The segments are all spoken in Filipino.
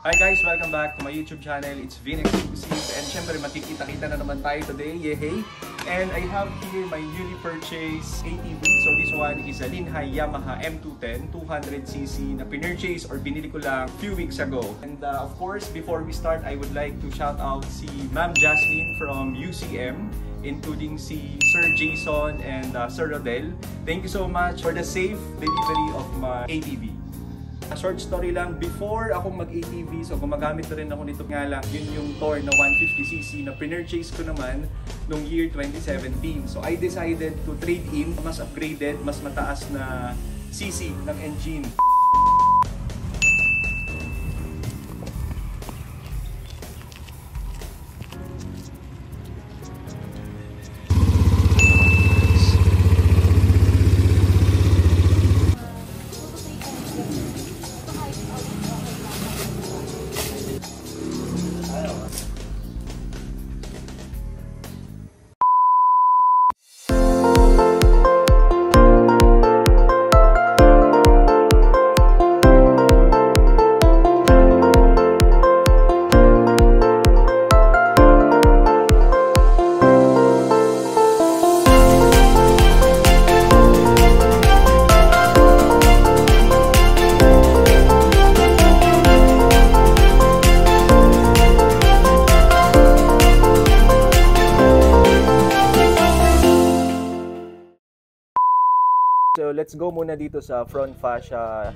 Hi guys! Welcome back to my YouTube channel. It's Vin Exclusive and syempre makikita-kita na naman tayo today. Yehey! And I have here my newly purchased ATV. So this one is a Linhai Yamaha M210 200cc na pinurchase or binili ko lang few weeks ago. And of course, before we start, I would like to shout out si Ma'am Jasmine from UCM, including si Sir Jason and Sir Rodel. Thank you so much for the safe delivery of my ATV. A short story lang, before ako mag-ATV, so gumagamit na rin ako nito nga lang, yun yung Thor na 150cc na pinurchase ko naman noong year 2017. So I decided to trade in mas upgraded, mas mataas na cc ng engine. So let's go muna dito sa front fascia.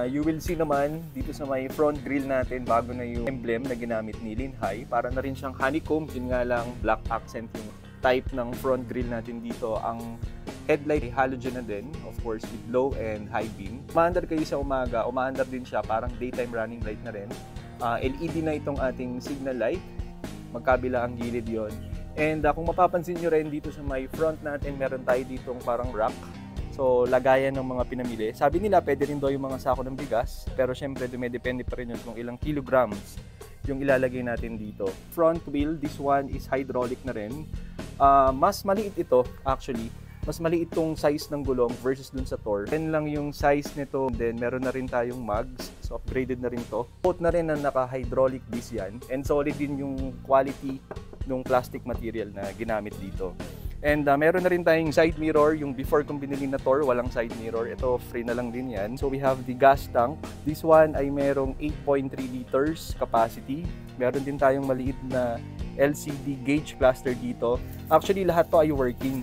You will see naman dito sa may front grille natin, bago na yung emblem na ginamit ni Linhai. Para na rin siyang honeycomb, yun nga lang black accent yung type ng front grille natin dito. Ang headlight halogen na din, of course with low and high beam. Umaandar kayo sa umaga, umaandar din siya, parang daytime running light na rin. LED na itong ating signal light, magkabila ang gilid yon. And kung mapapansin nyo rin dito sa may front natin, meron tayo ditong parang rack. So, lagayan ng mga pinamili. Sabi nila, pwede rin daw yung mga sako ng bigas. Pero syempre, dumedepende pa rin yun kung ilang kilograms yung ilalagay natin dito. Front wheel, this one is hydraulic na rin. Mas maliit ito, actually. Mas maliit itong size ng gulong versus dun sa Thor. 10 lang yung size nito. Then, meron na rin tayong mags. So, upgraded na rin to. Both na rin na naka-hydraulic disc yan. And solid din yung quality ng plastic material na ginamit dito. And meron na rin tayong side mirror. Yung before kong binili na Thor, walang side mirror. Ito, free na lang din yan. So we have the gas tank. This one ay merong 8.3 liters capacity. Meron din tayong maliit na LCD gauge cluster dito. Actually, lahat to ay working.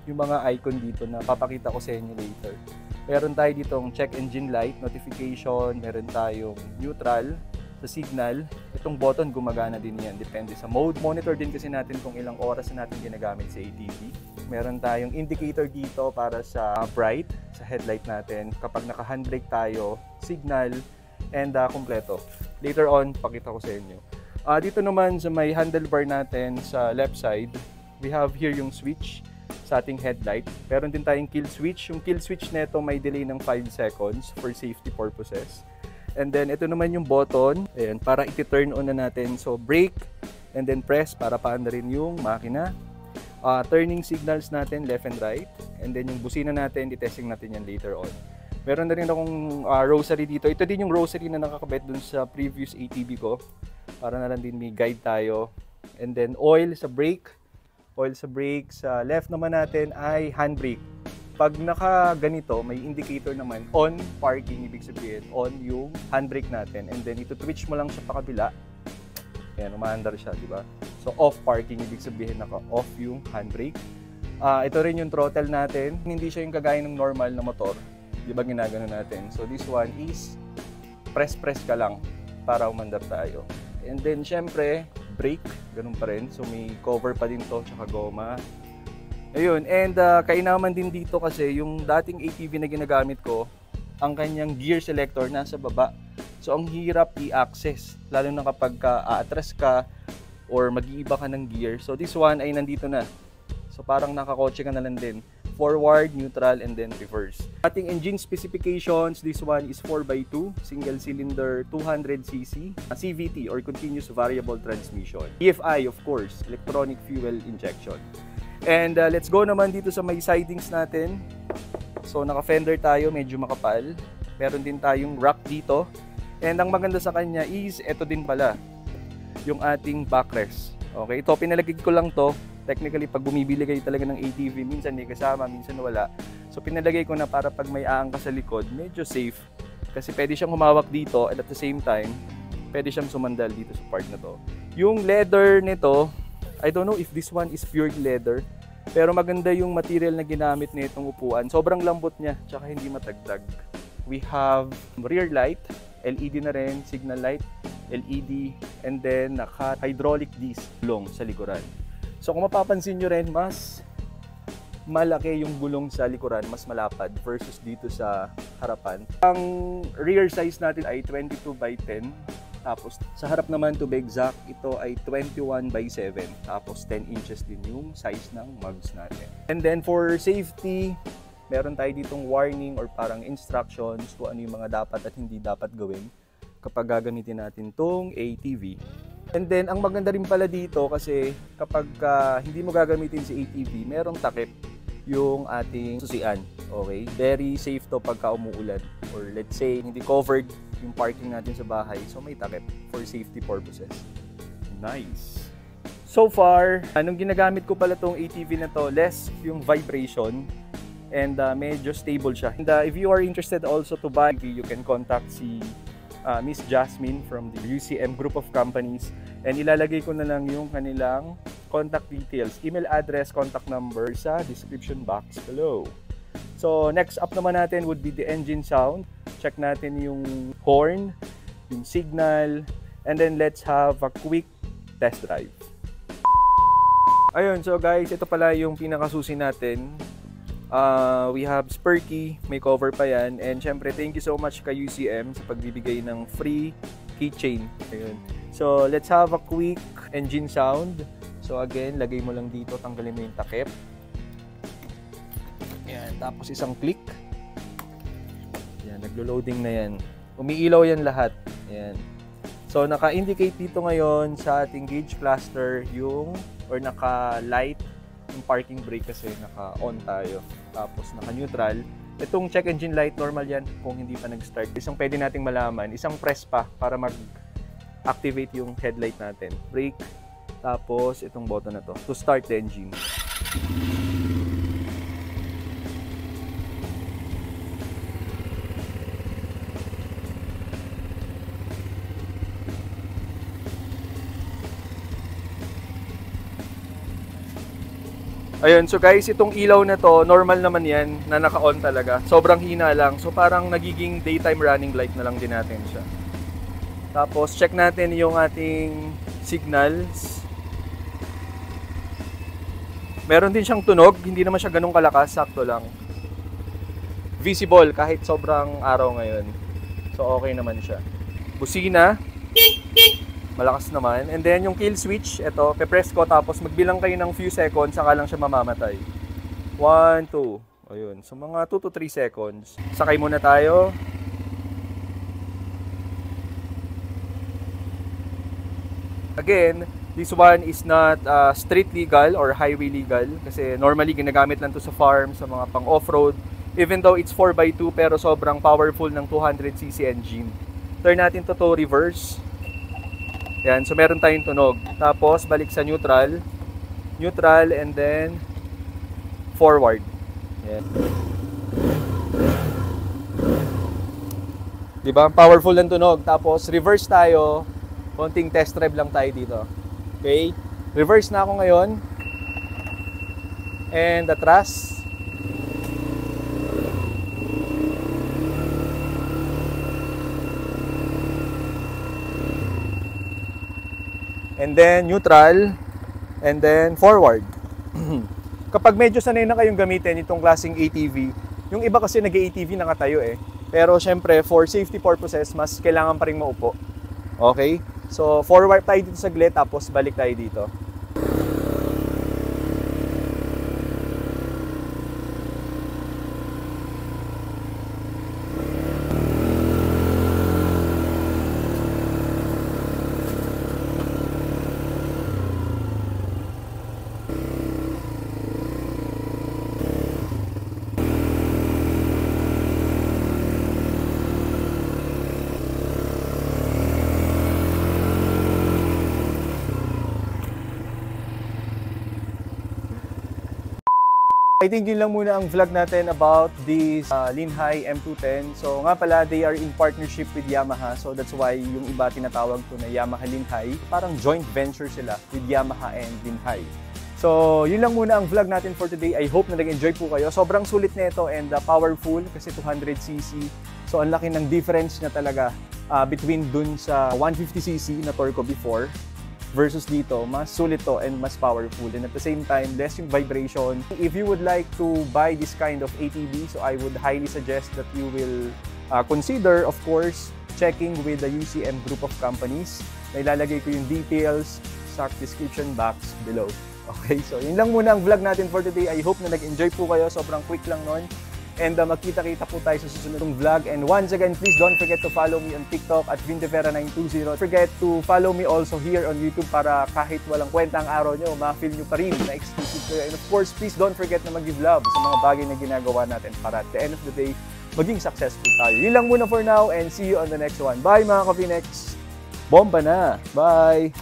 Yung mga icon dito na papakita ko sa inyo later. Meron tayo ditong check engine light, notification. Meron tayong neutral sa signal. Itong button gumagana din yan, depende sa mode. Monitor din kasi natin kung ilang oras na natin ginagamit sa ATV. Meron tayong indicator dito para sa bright, sa headlight natin. Kapag naka-handbrake tayo, signal, and kompleto. Later on, pakita ko sa inyo. Dito naman sa may handlebar natin sa left side, we have here yung switch sa ating headlight. Meron din tayong kill switch. Yung kill switch neto may delay ng 5 seconds for safety purposes. And then, ito naman yung button, ayan, para iti-turn on na natin. So, brake, and then press para paandarin yung makina. Turning signals natin, left and right. And then, yung busina natin, itesting natin yan later on. Meron na rin akong rosary dito. Ito din yung rosary na nakakabit dun sa previous ATV ko. Para na lang din may guide tayo. And then, oil sa brake. Oil sa brake. Sa left naman natin ay handbrake. Pag naka-ganito, may indicator naman, on parking, ibig sabihin, on yung handbrake natin. And then, ito-twitch mo lang siya pa kabila. Ayan, umaandar siya, di ba? So, off parking, ibig sabihin, naka-off yung handbrake. Ito rin yung throttle natin. Hindi siya yung kagaya ng normal na motor. Di ba ginagano natin? So, this one is press-press ka lang para umandar tayo. And then, syempre, brake, ganun pa rin. So, may cover pa din to, tsaka goma. Ayun, and kainaman din dito kasi yung dating ATV na ginagamit ko, ang kanyang gear selector nasa baba. So ang hirap i-access, lalo na kapag aatras ka or mag-iiba ka ng gear. So this one ay nandito na. So parang nakakotse ka na lang din. Forward, neutral, and then reverse. Ating engine specifications, this one is 4x2, single cylinder, 200cc, CVT or continuous variable transmission. EFI, of course, electronic fuel injection. And let's go naman dito sa may sidings natin. So naka-fender tayo, medyo makapal. Meron din tayong rack dito. And ang maganda sa kanya is, ito din pala, yung ating backrest. Okay, ito pinalagay ko lang to. Technically, pag bumibili kayo talaga ng ATV, minsan may kasama, minsan wala. So pinalagay ko na para pag may aangkas sa likod, medyo safe. Kasi pwede siyang humawak dito and at the same time, pwede siyang sumandal dito sa part na to. Yung leather nito, I don't know if this one is pure leather, pero maganda yung material na ginamit nitong upuan. Sobrang lambot niya, tsaka hindi matagtag. We have rear light, LED na rin, signal light, LED, and then naka-hydraulic disc gulong sa likuran. So kung mapapansin nyo rin, mas malaki yung gulong sa likuran, mas malapad versus dito sa harapan. Ang rear size natin ay 22 by 10. Tapos sa harap naman, to be exact, ito ay 21 by 7. Tapos 10 inches din yung size ng mugs natin. And then for safety, meron tayo ditong warning or parang instructions kung ano yung mga dapat at hindi dapat gawin kapag gagamitin natin tong ATV. And then, ang maganda rin pala dito kasi kapag hindi mo gagamitin si ATV, merong takip yung ating susian. Okay? Very safe to pagka umuulan. Or let's say, hindi covered yung parking natin sa bahay. So, may takip for safety purposes. Nice! So far, anong ginagamit ko pala tong ATV na to, less yung vibration. And medyo stable siya. And if you are interested also to buy, you can contact si Miss Jasmine from the UCM group of companies. And ilalagay ko na lang yung kanilang contact details, email address, contact number sa description box below. So next up naman natin would be the engine sound. Check natin yung horn, yung signal, and then let's have a quick test drive. Ayun, so guys, ito pala yung pinakasusi natin. We have spur key, may cover pa yan, and syempre thank you so much kay UCM sa pagbibigay ng free keychain. Ayun. So let's have a quick engine sound. So again, lagay mo lang dito, tanggalin mo yung takip. Yan, tapos isang click. Yan, naglo-loading na yan. Umiilaw yan lahat. Yan. So naka-indicate dito ngayon sa ating gauge cluster yung or naka-light yung parking brake kasi naka-on tayo. Tapos naka-neutral. Itong check engine light, normal yan kung hindi pa nag-start. Isang pwede nating malaman, isang press pa para mag-activate yung headlight natin. Brake, tapos itong button na to to start the engine. Ayun, so guys, itong ilaw na to, normal naman yan, na naka-on talaga. Sobrang hina lang. So parang nagiging daytime running light na lang din natin siya. Tapos check natin yung ating signals. Meron din siyang tunog, hindi naman siya ganun kalakas, sakto lang. Visible kahit sobrang araw ngayon. So okay naman siya. Busina. Malakas naman. And then yung kill switch, ito, pe-press ko tapos magbilang kayo ng few seconds saka lang siya mamamatay. 1, 2. Ayun. So mga 2 to 3 seconds. Sakay muna tayo. Again, this one is not street legal or highway legal kasi normally ginagamit lang to sa farm, sa mga pang off-road. Even though it's 4x2 pero sobrang powerful ng 200cc engine. Turn natin to reverse. Yan, so meron tayong tunog. Tapos balik sa neutral. Neutral and then forward. Yan. Diba? Powerful ng tunog. Tapos reverse tayo. Konting test drive lang tayo dito. Okay? Reverse na ako ngayon. And atras. And then neutral, and then forward. Kapag medyo sanay na kayong gamitin itong klaseng ATV, yung iba kasi nag-ATV nakatayo eh. Pero syempre, for safety purposes, mas kailangan pa rin maupo. Okay? So, forward tayo dito saglit, tapos balik tayo dito. I think yun lang muna ang vlog natin about this Linhai M210. So nga pala, they are in partnership with Yamaha. So that's why yung iba tinatawag to na Yamaha Linhai. Parang joint venture sila with Yamaha and Linhai. So yun lang muna ang vlog natin for today. I hope na nag-enjoy po kayo. Sobrang sulit nito and powerful kasi 200cc. So ang laki ng difference na talaga between dun sa 150cc na Torco before versus dito, mas sulit to and mas powerful, and at the same time, less yung vibration. If you would like to buy this kind of ATV, so I would highly suggest that you will consider, of course, checking with the UCM group of companies. Nailalagay ko yung details sa description box below. Okay, so yun lang muna ang vlog natin for today. I hope na nag-enjoy po kayo. Sobrang quick lang nun. And magkita-kita po tayo sa susunod vlog. And once again, please don't forget to follow me on TikTok at Vindevera920. Don't forget to follow me also here on YouTube para kahit walang kwenta ang araw nyo, ma-feel nyo pa rin na exclusive kayo. And of course, please don't forget na mag-give love sa mga bagay na ginagawa natin para at the end of the day, maging successful tayo. Yun lang muna for now and see you on the next one. Bye mga Kapinex! Bomba na! Bye!